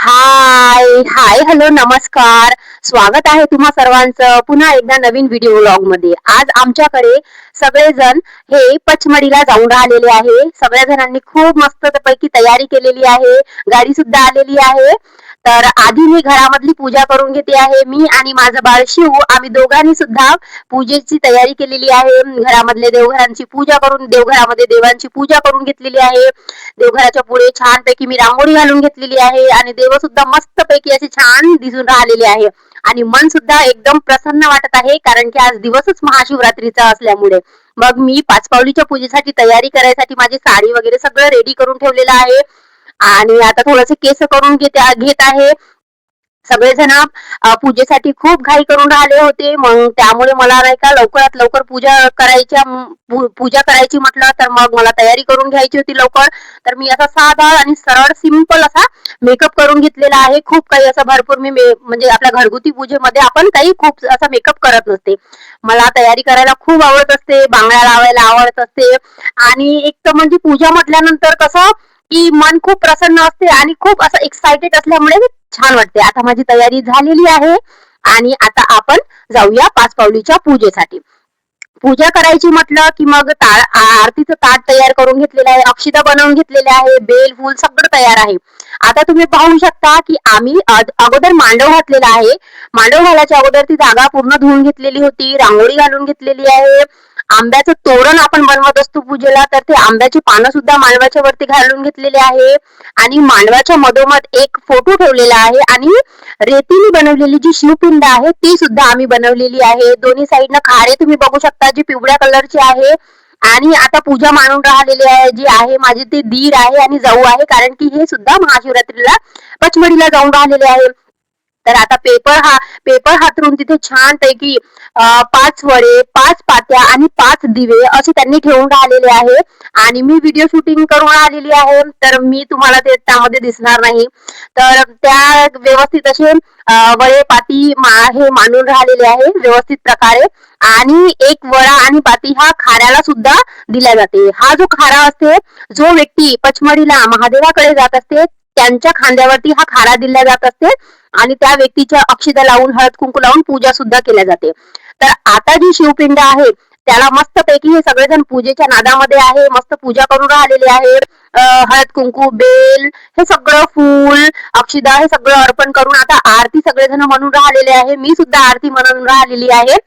हाय hi hello नमस्कार. स्वागत आहे तुम्हा सर्वांचं पुन्हा एकदा नवीन व्हिडिओ व्लॉग मध्ये. आज आमच्याकडे सगळेजण हे पचमढीला जाऊन राहिलेले आहे. सगळ्या जणांनी खूप मस्त पैकी तयारी केलेली आहे. गाडी सुद्धा आलेली आहे. तर आधी मी घरामधली पूजा करून घेते आहे. मी आणि माझं बाळ शिव आम्ही दोघांनी सुद्धा पूजेची तयारी केलेली आहे. घरामधले देवघरांची पूजा करून देवघरामध्ये देवांची पूजा करून घेतलेली आहे. देवघराच्या पुढे छानपैकी मी रांगोळी घालून घेतलेली आहे आणि देव सुद्धा मस्तपैकी असे छान दिसून राहिलेले आहे. आणि मन सुद्धा एकदम प्रसन्न वाटत आहे कारण की आज दिवसच महाशिवरात्रीचा असल्यामुळे. मग मी पाचपावलीच्या पूजेसाठी तयारी करायसाठी माझी साडी वगैरे सगळं रेडी करून ठेवलेलं आहे. आणि आता थोडंसं केस करून घेत आहे. सगळेजण पूजेसाठी खूप घाई करून राहिले होते. मग त्यामुळे मला नाही का लवकरात लवकर पूजा करायची म्हटलं तर मग मला तयारी करून घ्यायची होती लवकर. तर मी असा साधा आणि सरळ सिंपल असा मेकअप करून घेतलेला आहे. खूप काही असं भरपूर मी म्हणजे आपल्या घरगुती पूजेमध्ये आपण काही खूप असा मेकअप करत नसते. मला तयारी करायला खूप आवडत असते. बांगड्या लावायला आवडत असते. आणि एक तर म्हणजे पूजा म्हटल्यानंतर कसं की मन खूप प्रसन्न असते आणि खूप असं एक्साइटेड असल्यामुळे छान वाटते. आता माझी तयारी झालेली आहे आणि आता आपण जाऊया पाचपावलीच्या पूजेसाठी. पूजा करायची म्हटलं की मग आरतीचं ताट तयार करून घेतलेलं आहे. अक्षिता बनवून घेतलेले आहे. बेल फूल सगळं तयार आहे. आता तुम्ही पाहू शकता की आम्ही अगोदर मांडव घातलेला आहे. मांडव घालायच्या अगोदर ती जागा पूर्ण धुवून घेतलेली होती. रांगोळी घालून घेतलेली आहे. आंब्याचं तोरण आपण बनवत असतो पूजेला तर ते आंब्याची पानं सुद्धा मांडवाच्या वरती घालून घेतलेले आहे. आणि मांडवाच्या मधोमध एक फोटो ठेवलेला आहे. आणि रेतीने बनवलेली जी शिवपिंड आहे ती सुद्धा आम्ही बनवलेली आहे. दोन्ही साईडनं खारे तुम्ही बघू शकता जी पिवळ्या कलरची आहे. आणि आता पूजा मांडून राहिलेली आहे जी आहे माझी ती दीर आहे आणि जाऊ आहे कारण की हे सुद्धा महाशिवरात्रीला पचमढीला जाऊन राहिलेले आहे. तर आता पेपर हातरून तिथे छान पैकी 5 वडे 5 पात्या आणि 5 दिवे असे त्यांनी ठेवून राहिलेले आहे. आणि मी व्हिडिओ शूटिंग करून आलेली आहे तर मी तुम्हाला ते त्यामध्ये दिसणार नाही. तर त्या व्यवस्थित असे वडे पाती हे मांडून राहिलेले आहे व्यवस्थित प्रकारे. आणि एक वडा आणि पाती हा खाऱ्याला सुद्धा दिला जाते. हा जो खारा असते जो व्यक्ती पचमढीला महादेवाकडे जात असते त्यांच्या खांद्यावरती हा खारा दिला जात असते. आणि त्या व्यक्तीच्या अक्षता लावून हळद कुंकू लावून पूजा सुद्धा केल्या जाते. तर आता जी शिवपिंड आहे त्याला मस्त पैकी हे सगळेजण पूजेच्या नादामध्ये आहे. मस्त पूजा करून राहिलेले आहे. हळद कुंकू बेल हे सगळं फूल अक्षदा हे सगळं अर्पण करून आता आरती सगळेजण म्हणून राहिलेले आहे. मी सुद्धा आरती म्हणून राहिलेली आहे.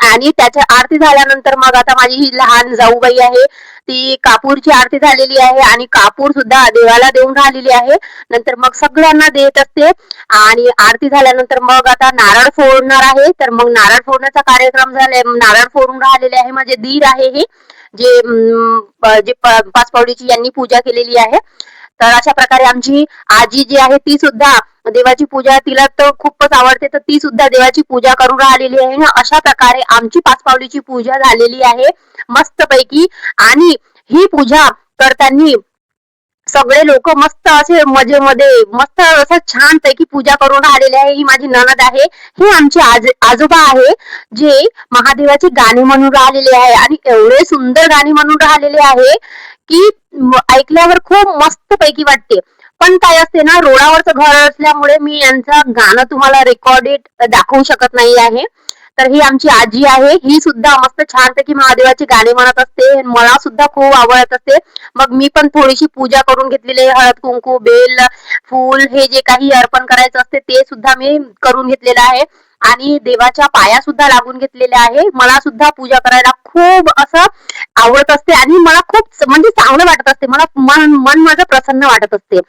आणि त्याच्या आरती झाल्यानंतर मग आता माझी ही लहान जाऊबाई आहे ती कापूरची आरती झालेली आहे आणि कापूर सुद्धा देवाला देऊन राहिलेली आहे. नंतर मग सगळ्यांना देत असते. आणि आरती झाल्यानंतर मग आता नारळ फोडणार आहे. तर मग नारळ फोडण्याचा कार्यक्रम झालाय. नारळ फोडून राहिलेले आहे माझे दीर आहे हे जे पाचपावलीची यांनी पूजा केलेली आहे. तर अशा प्रकारे आमची आजी जी आहे ती सुद्धा देवाची पूजा तिला तर खूपच आवडते तर ती सुद्धा देवाची पूजा करून राहिलेली आहे. अशा प्रकारे आमची पाचपावलीची पूजा झालेली आहे मस्त पैकी. आणि ही पूजा करताना सगळे लोक मस्त असे मजेमध्ये मस्त असं छान पैकी पूजा करून राहिलेले आहे. ही माझी नणद आहे. हे आमचे आजोबा आहे जे महादेवाची गाणी म्हणून राहिलेले आहे आणि एवढे सुंदर गाणी म्हणून राहिलेले आहे की ऐकल्यावर खूप मस्त पैकी वाटते. पण काय असते ना रोडावरचं घर असल्यामुळे मी यांचं गाणं तुम्हाला रेकॉर्डेड दाखवू शकत नाही आहे. तर ही आमची आजी आहे. ही सुद्धा मस्त छानपैकी महादेवाची गाणी म्हणत असते. मला सुद्धा खूप आवडत असते. मग मी पण थोडीशी पूजा करून घेतलेली आहे. हळद कुंकू बेल फूल हे जे काही अर्पण करायचं असते ते सुद्धा मी करून घेतलेलं आहे. आणि देवाच्या पाया सुद्धा लागून घेतलेल्या आहे. मला सुद्धा पूजा करायला खूप असं आवडत असते आणि मला खूप म्हणजे चांगलं वाटत असते. मला मन माझं प्रसन्न वाटत असते.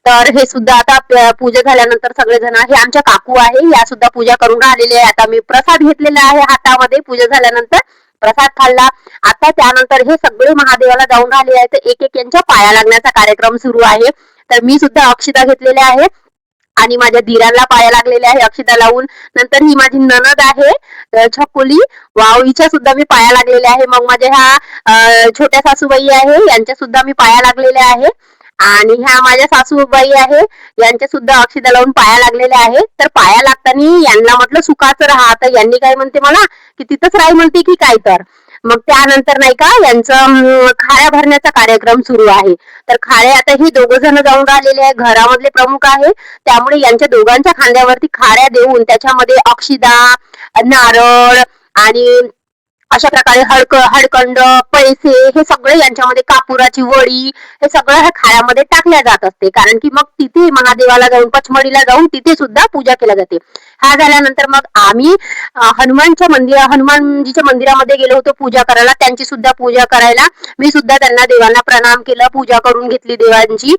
तर हे सुद्धा आता पूजा झाल्यानंतर सगळेजण हे आमच्या काकू आहे या सुद्धा पूजा करून राहिलेले आहे. आता मी प्रसाद घेतलेला आहे हातामध्ये. पूजा झाल्यानंतर प्रसाद खाल्ला. आता त्यानंतर हे सगळे महादेवाला जाऊन राहिले आहेत. एक एक यांच्या पाया लागण्याचा कार्यक्रम सुरू आहे. तर मी सुद्धा अक्षता घेतलेल्या आहे आणि माझ्या धीराला पाया लागलेले आहे अक्षता लावून. नंतर ही माझी नणद आहे छकुली वाव हिच्या सुद्धा मी पाया लागलेले आहे. मग माझ्या ह्या छोट्या सासूबाई आहे यांच्या सुद्धा मी पाया लागलेले आहे. आणि ह्या माझ्या सासूबाई आहे यांच्या सुद्धा अक्षता लावून पाया लागलेल्या आहे. तर पाया लागताना यांना म्हटलं सुखाचं राहा. तर यांनी काय म्हणते मला की तिथंच राही म्हणते की काय. तर मग त्यानंतर नाही का यांचं खाऱ्या भरण्याचा कार्यक्रम सुरू आहे. तर खारे आता हे दोघं जण जाऊन राहिलेले आहे, घरामधले प्रमुख आहे, त्यामुळे यांच्या दोघांच्या खांद्यावरती खाऱ्या देऊन त्याच्यामध्ये अक्षिदा, नारळ आणि अशा प्रकारे हळकंड, पैसे हे सगळे यांच्यामध्ये, कापुराची वडी, हे सगळं ह्या खाऱ्यामध्ये टाकल्या जात असते. कारण की मग तिथे महादेवाला जाऊन, पचमढीला जाऊन तिथे सुद्धा पूजा केल्या जाते. हा झाल्यानंतर मग आम्ही हनुमानजीच्या मंदिरामध्ये गेलो होतो पूजा करायला, त्यांची सुद्धा पूजा करायला. मी सुद्धा त्यांना, देवांना प्रणाम केलं, पूजा करून घेतली देवांची.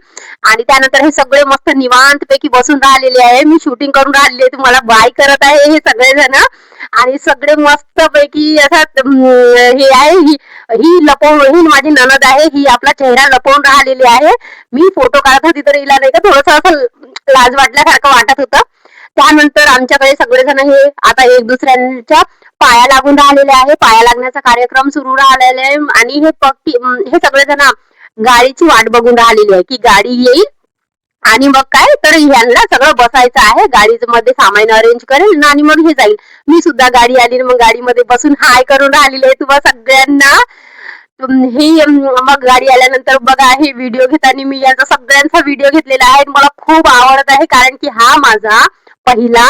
आणि त्यानंतर हे सगळे मस्त निवांत पैकी बसून राहिलेले आहे. मी शूटिंग करून राहिलेले, तुम्हाला बाय करत आहे हे सगळेजण. आणि सगळे मस्त पैकी असं हे आहे, ही लपवून, ही माझी ननद आहे, ही आपला चेहरा लपवून राहिलेली आहे. मी फोटो काढत होती तर हिला नाही का थोडस असं लाज वाटल्यासारखं वाटत होतं. त्यानंतर आमच्याकडे सगळेजण हे आता एक दुसऱ्यांच्या पाया लागून राहिलेले आहे, पाया लागण्याचा कार्यक्रम सुरू राहिलेला आहे. आणि हे सगळेजण गाडीची वाट बघून राहिलेली आहे की गाडी येईल आणि मग काय तर ह्यांना सगळं बसायचं आहे, गाडीमध्ये सामान अरेंज करेल आणि मग हे जाईल. मी सुद्धा गाडी आली, मग गाडीमध्ये बसून हाय करून राहिलेली आहे तुम्हाला सगळ्यांना. ही मग गाडी आल्यानंतर बघा हे व्हिडिओ घेताना मी यांचा सगळ्यांचा व्हिडिओ घेतलेला आहे. मला खूप आवडत आहे कारण की हा माझा पहिला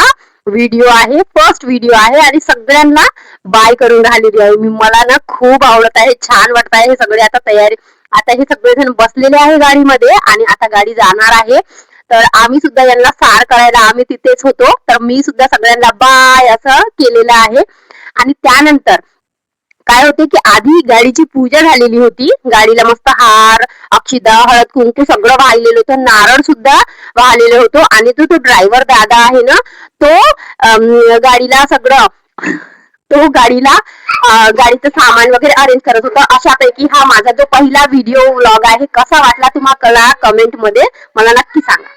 व्हिडिओ आहे, फर्स्ट व्हिडिओ आहे आणि सगळ्यांना बाय करून राहिलेली आहे मी. मला ना खूप आवडत आहे, छान वाटत आहे. हे सगळे आता तयारी, आता हे सगळेजण बसलेले आहे गाडीमध्ये आणि आता गाडी जाणार आहे. तर आम्ही सुद्धा यांना सार करायला आम्ही तिथेच होतो, तर मी सुद्धा सगळ्यांना बाय असं केलेलं आहे. आणि त्यानंतर काय होते की आधी गाडीची पूजा झालेली होती, गाडीला मस्त हार, अक्षिदा, हळद कुंकू सगळं वाहिलेलं होतं, नारळ सुद्धा वाहिलेलं होतं. आणि तो ड्रायव्हर दादा आहे ना, तो गाडीला सगळं गाडीचं सामान वगैरे अरेंज करत होता. अशापैकी हा माझा जो पहिला व्हिडिओ व्लॉग आहे. कसा वाटला तुम्हाला कमेंट मध्ये मला नक्की सांगा.